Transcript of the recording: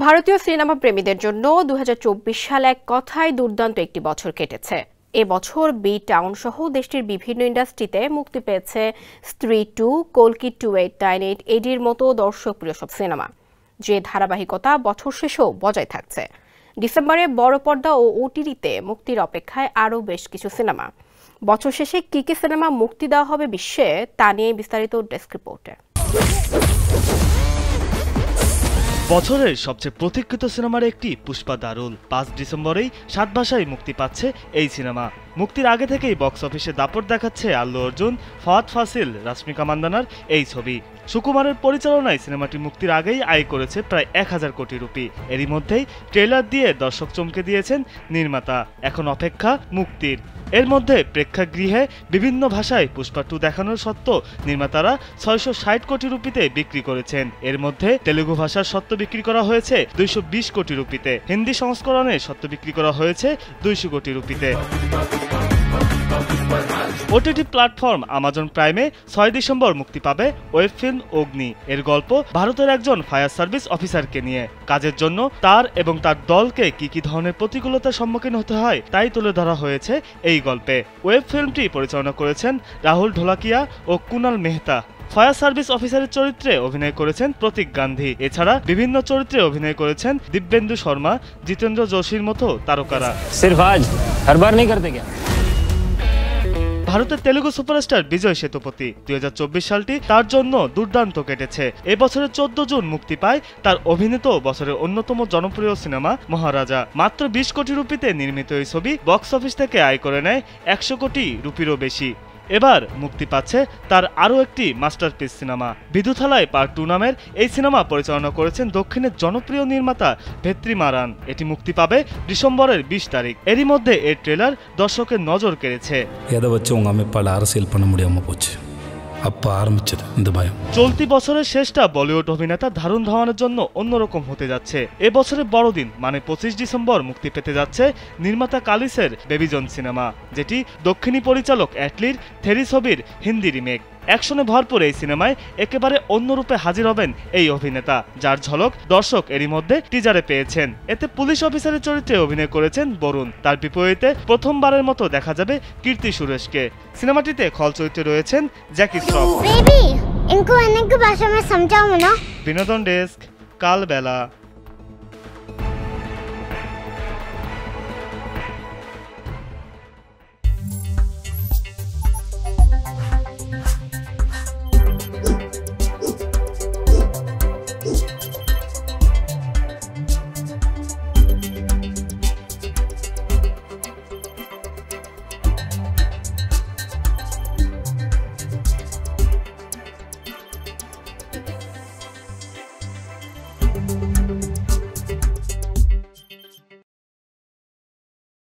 ভারতীয় সিনেমা প্রেমীদের জন্য ২০২৪ সাল এক কথায় দুর্দান্ত একটি বছর কেটেছে। এ বছর বি টাউন সহ দেশটির বিভিন্ন ইন্ডাস্ট্রিতে মুক্তি পেয়েছে স্ত্রী 2, কল্কি 2898, এডির মতো দর্শকপ্রিয় সব সিনেমা, যে ধারাবাহিকতা বছর শেষেও বজায় থাকছে। ডিসেম্বরে বড় পর্দা ও ওটিটিতে মুক্তির অপেক্ষায় আরও বেশ কিছু সিনেমা। বছর শেষে কী কী সিনেমা মুক্তি দেওয়া হবে বিশ্বে, তা নিয়ে বিস্তারিত ডেস্ক রিপোর্টে। বছরের সবচেয়ে প্রতীক্ষিত সিনেমার একটি পুষ্পা দারুল ৫ ডিসেম্বরেই ৭ ভাষায় মুক্তি পাচ্ছে এই সিনেমা। মুক্তির আগে থেকেই বক্স অফিসে দাপট দেখাচ্ছে আল্লু অর্জুন, ফাহাদ ফাসিল, রাশ্মিকা মান্দানার এই ছবি। সুকুমারের পরিচালনায় সিনেমাটি মুক্তির আগেই আয় করেছে প্রায় ১,০০০ কোটি রুপি। এরই মধ্যেই ট্রেলার দিয়ে দর্শক চমকে দিয়েছেন নির্মাতা। এখন অপেক্ষা মুক্তির। এর মধ্যে প্রেক্ষাগৃহে বিভিন্ন ভাষায় পুষ্পা 2 দেখানোর সত্ত্বেও নির্মাতারা ৬৬০ কোটি রুপিতে বিক্রি করেছেন। এর মধ্যে তেলুগু ভাষার সত্ত্ব বিক্রি করা হয়েছে ২২০ কোটি রুপিতে, হিন্দি সংস্করণে সত্ত্ব বিক্রি করা হয়েছে ২০০ কোটি রুপিতে। ওটিটি প্ল্যাটফর্ম আমাজন প্রাইমে ৬ ডিসেম্বর মুক্তি পাবে ওয়েব ফিল্ম অগ্নি। এর গল্প ভারতের একজন ফায়ার সার্ভিস অফিসারকে নিয়ে। কাজের জন্য তার এবং তার দলকে কি কি ধরনের প্রতিকূলতার সম্মুখীন হতে হয় তাই তুলে ধরা হয়েছে এই গল্পে। ওয়েব ফিল্মটি পরিচালনা করেছেন রাহুল ঢোলাকিয়া ও কুনাল মেহতা। ফায়ার সার্ভিস অফিসারের চরিত্রে অভিনয় করেছেন প্রতীক গান্ধী। এছাড়া বিভিন্ন চরিত্রে অভিনয় করেছেন দিব্যেন্দু শর্মা, জিতেন্দ্র যোশীর মতো তারকারা। ভারতের তেলুগু সুপারস্টার বিজয় সেতুপতি ২০২৪ সালটি তার জন্য দুর্দান্ত কেটেছে। এবছরের ১৪ জুন মুক্তি পায় তার অভিনীত বছরের অন্যতম জনপ্রিয় সিনেমা মহারাজা। মাত্র ২০ কোটি রুপিতে নির্মিত এই ছবি বক্স অফিস থেকে আয় করে নেয় ১০০ কোটি রুপিরও বেশি। এবার মুক্তি পাচ্ছে তার আরও একটি মাস্টারপিস সিনেমা বিদুথালায় পার্ট 2 নামের। এই সিনেমা পরিচালনা করেছেন দক্ষিণের জনপ্রিয় নির্মাতা ভেত্রি মারান। এটি মুক্তি পাবে ডিসেম্বরের ২০ তারিখ। এরই মধ্যে এর ট্রেলার দর্শকের নজর কেড়েছে। চলতি বছরের শেষটা বলিউড অভিনেতা ধারুন ধাওয়ানের জন্য অন্যরকম হতে যাচ্ছে। এ বছরের বড়দিন মানে ২৫ ডিসেম্বর মুক্তি পেতে যাচ্ছে নির্মাতা কালিসের বেবিজন সিনেমা, যেটি দক্ষিণী পরিচালক অ্যাটলির থেরি ছবির হিন্দি রিমেক। অ্যাকশনে ভরপুর এই সিনেমায় একেবারে অন্যরূপে হাজির হবেন এই অভিনেতা, যার ঝলক দর্শক এরই মধ্যে টিজারে পেয়েছেন। এতে পুলিশ অফিসারের চরিত্রে অভিনয় করেছেন বরুণ। তার বিপরীতে প্রথমবারের মতো দেখা যাবে কীর্তি সুরেশকে। সিনেমাটিতে খল চরিত্রে রয়েছেন জ্যাকি শ্রফ। বিনোদন ডেস্ক, কালবেলা।